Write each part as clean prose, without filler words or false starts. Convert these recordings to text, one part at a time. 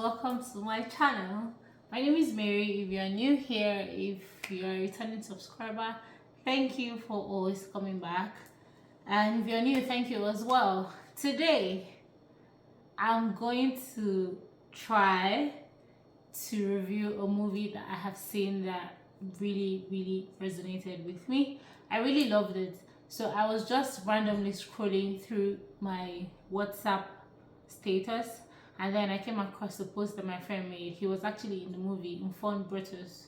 welcome to my channel. My name is Mary. If you are new here, if you are a returning subscriber, thank you for always coming back. And if you're new, thank you as well. Today, I'm going to try to review a movie that I have seen that really resonated with me. I really loved it. So I was just randomly scrolling through my WhatsApp status, and then I came across the post that my friend made. He was actually in the movie Infon Brutus.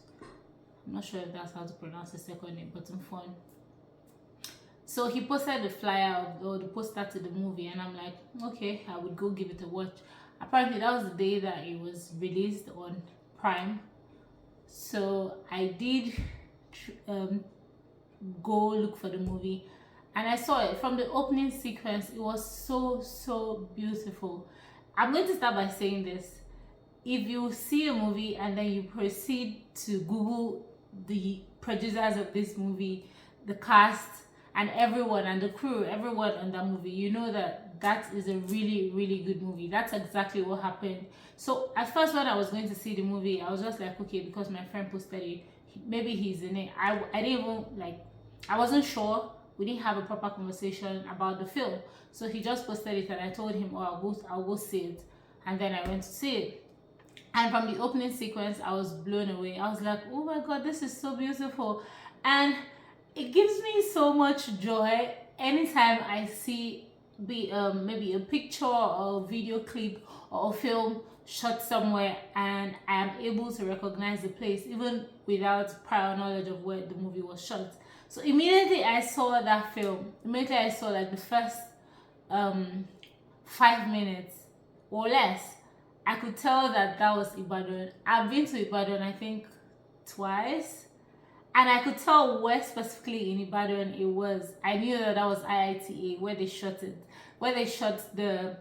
I'm not sure if that's how to pronounce the second name, but Infon. So he posted the flyer or the poster to the movie, and I'm like, okay, I would go give it a watch. Apparently, that was the day that it was released on Prime. So I did go look for the movie, and I saw it. From the opening sequence, it was so beautiful. I'm going to start by saying this: if you see a movie and then you proceed to Google the producers of this movie, the cast, and everyone, and the crew, everyone on that movie, you know that that is a really good movie. That's exactly what happened. So at first, when I was going to see the movie, I was just like, okay, because my friend posted it, maybe he's in it. I didn't even like, I wasn't sure. We didn't have a proper conversation about the film. So he just posted it, and I told him, oh, I'll go see it. And then I went to see it. And from the opening sequence, I was blown away. I was like, oh my God, this is so beautiful. And it gives me so much joy anytime I see maybe a picture or a video clip or a film shot somewhere, and I am able to recognize the place even without prior knowledge of where the movie was shot. So immediately I saw that film, immediately I saw like the first 5 minutes or less, I could tell that that was Ibadan. I've been to Ibadan, I think, twice, and I could tell where specifically in Ibadan it was. I knew that that was IITA, where they shot it, where they shot the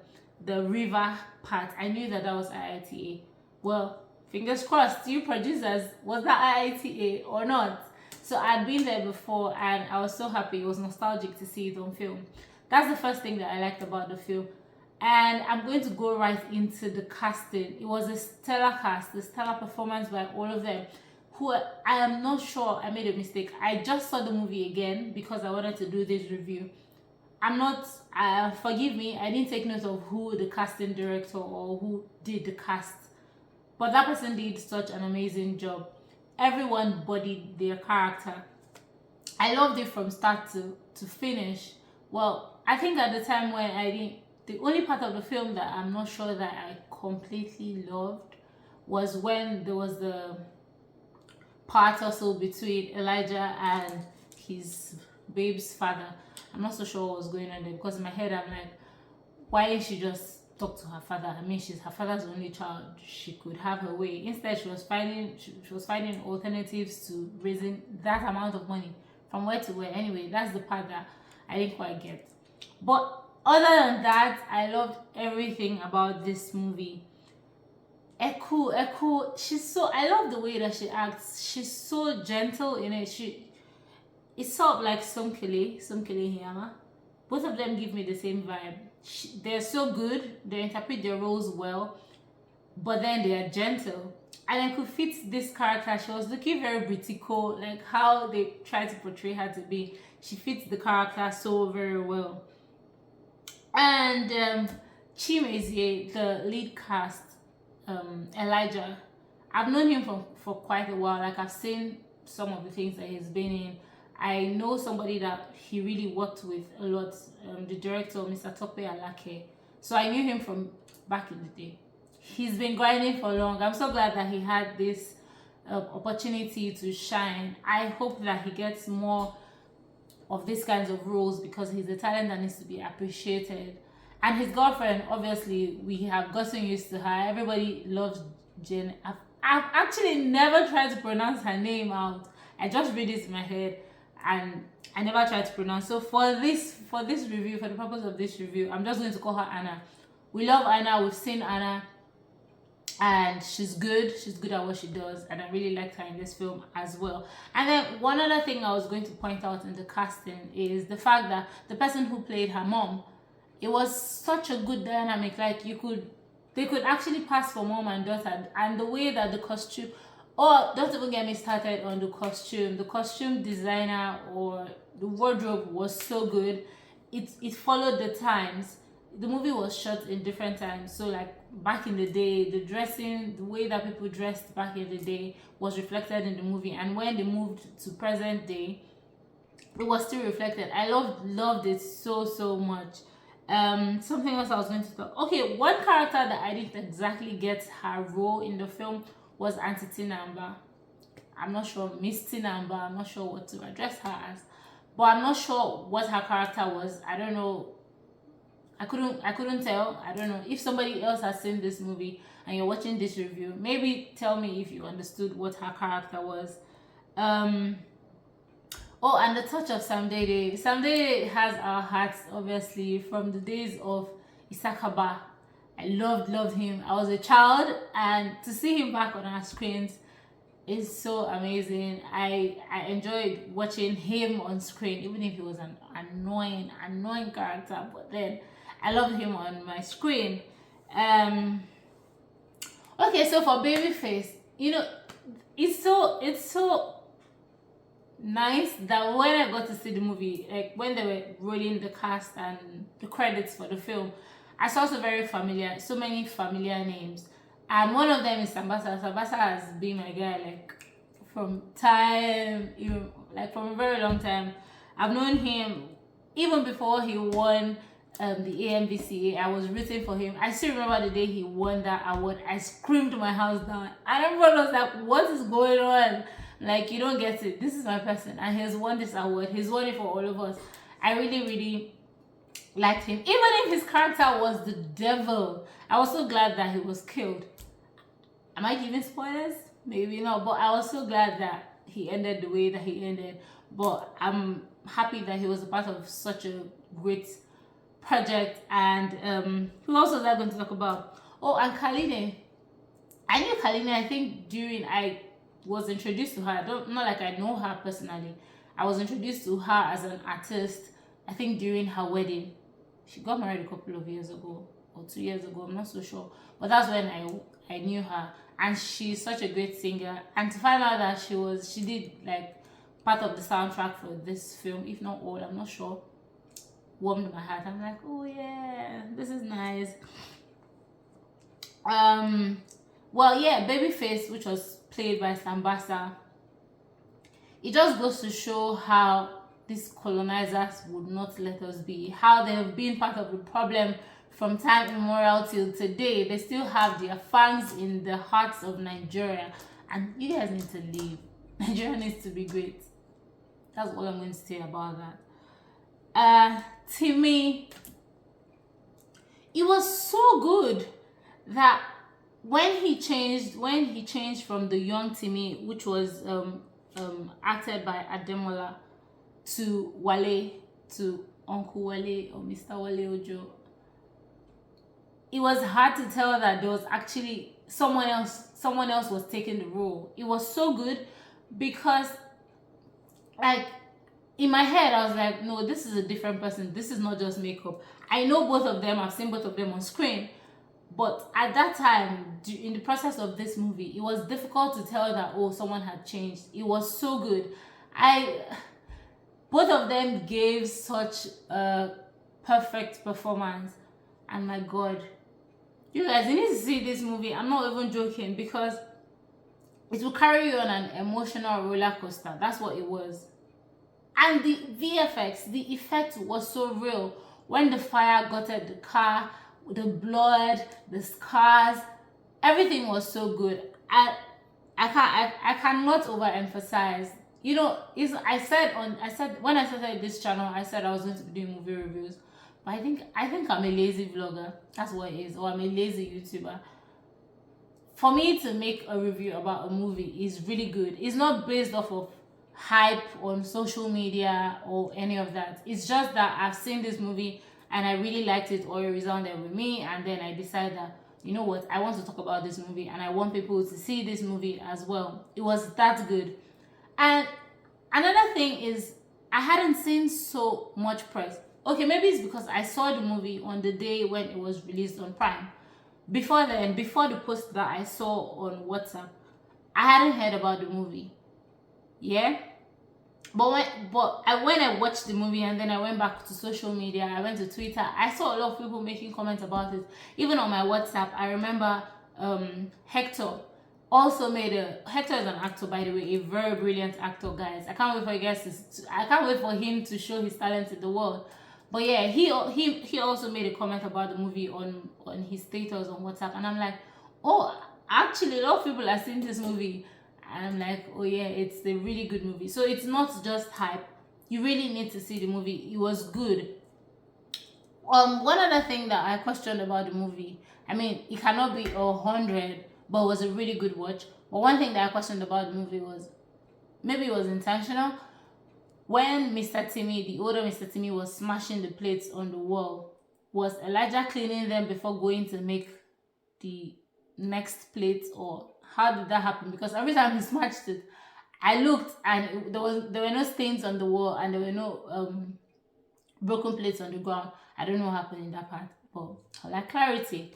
river part. I knew that that was IITA. Well, fingers crossed, you producers, was that IITA or not? So I'd been there before, and I was so happy. It was nostalgic to see it on film. That's the first thing that I liked about the film. And I'm going to go right into the casting. It was a stellar cast, a stellar performance by all of them, who I am not sure. I made a mistake. I just saw the movie again because I wanted to do this review. I'm not, forgive me, I didn't take note of who the casting director or who did the cast, but that person did such an amazing job. Everyone bodied their character. I loved it from start to finish. Well, I think at the time when I didn't, the only part of the film that I'm not sure that I completely loved was when there was the part also between Elijah and his babe's father. I'm not so sure what was going on there, because in my head I'm like, why didn't she just talk to her father? I mean, she's her father's only child. She could have her way. Instead, she was finding alternatives to raising that amount of money from where to where. Anyway, that's the part that I didn't quite get. But other than that, I loved everything about this movie. Echo, I love the way that she acts. She's so gentle in it. It's sort of like Somkele Hiyama. Both of them give me the same vibe. They're so good. They interpret their roles well, but then they are gentle. And I could fit this character. She was looking very Britico, like how they try to portray her to be. She fits the character so very well. And Chimezie, the lead cast, Elijah, I've known him for quite a while. Like, I've seen some of the things that he's been in. I know somebody that he really worked with a lot, the director, Mr. Tope Alake. So I knew him from back in the day. He's been grinding for long. I'm so glad that he had this opportunity to shine. I hope that he gets more of these kinds of roles, because he's a talent that needs to be appreciated. And his girlfriend, obviously, we have gotten used to her. Everybody loves Jen. I've actually never tried to pronounce her name out. I just read it in my head, and I never tried to pronounce. So for this review, for the purpose of this review, I'm just going to call her Anna. We love Anna. We've seen Anna, and she's good at what she does, and I really liked her in this film as well. And then one other thing I was going to point out in the casting is the fact that the person who played her mom, it was such a good dynamic. Like, you could they could actually pass for mom and daughter. And the way that the costume, oh, don't even get me started on the costume. The costume designer or the wardrobe was so good. It followed the times. The movie was shot in different times. So like back in the day, the dressing, the way that people dressed back in the day was reflected in the movie. And when they moved to present day, it was still reflected. I loved it so much. Something else I was going to talk. Okay, one character that I didn't exactly get her role in the film was Auntie Tinamba. I'm not sure, Miss Tinamba. I'm not sure what to address her as, but I'm not sure what her character was. I don't know. I couldn't tell. I don't know if somebody else has seen this movie and you're watching this review. Maybe tell me if you understood what her character was. Oh, and the touch of Sam Dede. Sam Dede has our hearts, obviously, from the days of Isakaba. I loved him. I was a child, and to see him back on our screens is so amazing. I enjoyed watching him on screen, even if he was an annoying character. But then I loved him on my screen. Okay, so for Babyface, you know, it's so nice that when I got to see the movie, like when they were rolling the cast and the credits for the film, I saw so many familiar names, and one of them is Sambasa. Sambasa has been my guy like from time, even like from a very long time. I've known him even before he won the AMVCA. I was rooting for him. I still remember the day he won that award. I screamed my house down, and everyone was like, "What is going on? Like, you don't get it. This is my person, and he's won this award. He's won it for all of us." I really liked him, even if his character was the devil. I was so glad that he was killed. Am I giving spoilers? Maybe not, but I was so glad that he ended the way that he ended. But I'm happy that he was a part of such a great project. And who else was I going to talk about? Oh, and Kaline. I knew Kaline, I think, during I was introduced to her. Not like I know her personally. I was introduced to her as an artist, I think, during her wedding. She got married a couple of years ago or 2 years ago, I'm not so sure. But that's when I knew her. And she's such a great singer. And to find out that she did like part of the soundtrack for this film, if not all, I'm not sure, warmed my heart. I'm like, oh yeah, this is nice. Well, yeah, Babyface, which was played by Sambasa, it just goes to show how these colonizers would not let us be, how they have been part of the problem from time immemorial till today. They still have their fangs in the hearts of Nigeria, and you guys need to leave. Nigeria needs to be great. That's all I'm going to say about that. Timmy, it was so good that when he changed from the young Timmy, which was acted by Ademola, to Wale, to Uncle Wale or Mr. Wale Ojo, it was hard to tell that there was actually someone else was taking the role. It was so good because, like, in my head I was like, no, this is a different person. This is not just makeup. I know both of them. I've seen both of them on screen. But at that time, in the process of this movie, it was difficult to tell that, oh, someone had changed. It was so good. Both of them gave such a perfect performance. And my God, you guys, you need to see this movie. I'm not even joking, because it will carry you on an emotional roller coaster. That's what it was. And the VFX, the effect was so real. When the fire gutted the car, the blood, the scars, everything was so good. I cannot overemphasize. You know, I said when I started this channel, I said I was going to be doing movie reviews. But I think I'm a lazy vlogger. That's what it is. Or I'm a lazy YouTuber. For me to make a review about a movie is really good. It's not based off of hype on social media or any of that. It's just that I've seen this movie and I really liked it, or it resounded with me, and then I decided that, you know what, I want to talk about this movie and I want people to see this movie as well. It was that good. And another thing is, I hadn't seen so much press. Okay, maybe it's because I saw the movie on the day when it was released on Prime. before then, before the post that I saw on WhatsApp, I hadn't heard about the movie. Yeah. When I watched the movie and then I went back to social media, I went to Twitter, I saw a lot of people making comments about it. Even on my WhatsApp, I remember Hector also made a Hector is an actor, by the way, a very brilliant actor, guys. I can't wait for him to show his talent in the world. But yeah, he also made a comment about the movie on his status on WhatsApp, and I'm like, oh, actually, a lot of people are seeing this movie. And I'm like, oh yeah, it's a really good movie. So it's not just hype. You really need to see the movie. It was good. One other thing that I questioned about the movie, I mean, it cannot be 100, but it was a really good watch. But one thing that I questioned about the movie was, maybe it was intentional. When Mr. Timmy, the older Mr. Timmy, was smashing the plates on the wall, was Elijah cleaning them before going to make the next plate, or how did that happen? Because every time he smashed it, I looked and there were no stains on the wall and there were no broken plates on the ground. I don't know what happened in that part, but I like clarity.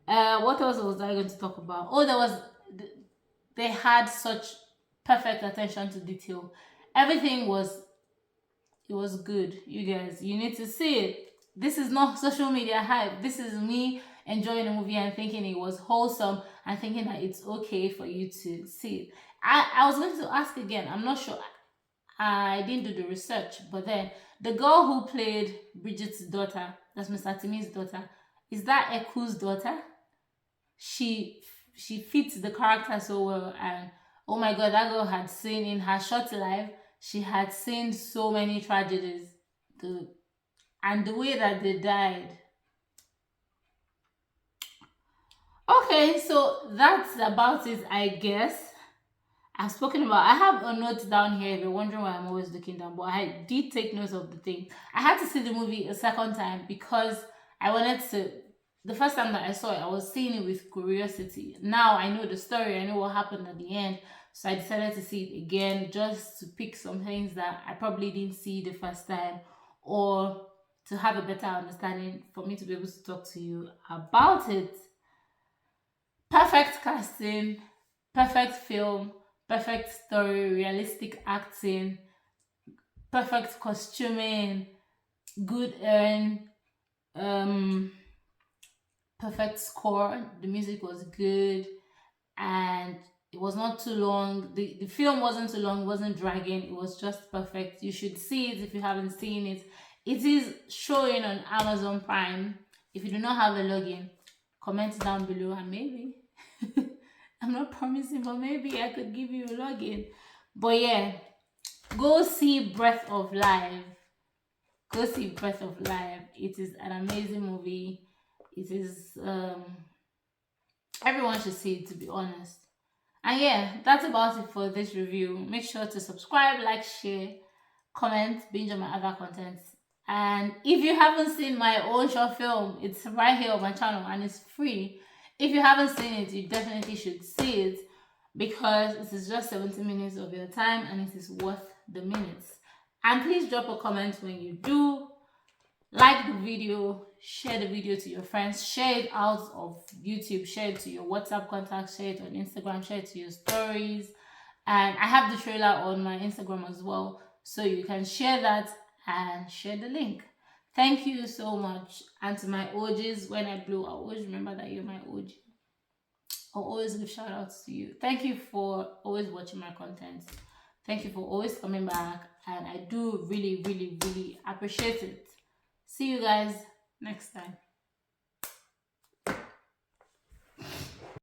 What else was I going to talk about? Oh, they had such perfect attention to detail. Everything was, it was good. You guys, you need to see it. This is not social media hype. This is me enjoying the movie and thinking it was wholesome and thinking that it's okay for you to see it. I was going to ask again. I'm not sure. I didn't do the research, but then the girl who played Bridget's daughter, that's Mr. Timmy's daughter, is that Eku's daughter? She fits the character so well, and oh my god, that girl had seen in her short life, she had seen so many tragedies. And the way that they died. Okay, so that's about it, I guess. I've spoken about. I have a note down here. If you're wondering why I'm always looking down, but I did take notes of the thing. I had to see the movie a second time because I wanted to. The first time that I saw it, I was seeing it with curiosity. Now I know the story. I know what happened at the end, so I decided to see it again just to pick some things that I probably didn't see the first time, or to have a better understanding for me to be able to talk to you about it. Perfect casting, perfect film, perfect story, realistic acting, perfect costuming, good um, perfect score. The music was good, and it was not too long. The film wasn't too long, it wasn't dragging, it was just perfect. You should see it if you haven't seen it. It is showing on Amazon Prime. If you do not have a login, comment down below and maybe I'm not promising, but maybe I could give you a login. But yeah, go see Breath of Life. Go see Breath of Life. It is an amazing movie. It is everyone should see it, to be honest. And yeah, that's about it for this review. Make sure to subscribe, like, share, comment, binge on my other contents. And if you haven't seen my own short film, it's right here on my channel and it's free. If you haven't seen it, you definitely should see it because it is just 70 minutes of your time and it is worth the minutes. And please drop a comment when you do. Like the video, share the video to your friends, share it out of YouTube, share it to your WhatsApp contacts, share it on Instagram, share it to your stories. And I have the trailer on my Instagram as well, so you can share that and share the link. Thank you so much. And to my OGs, when I blow, I always remember that you're my OG. I'll always give shout outs to you. Thank you for always watching my content. Thank you for always coming back. And I do really, really, really appreciate it. See you guys next time.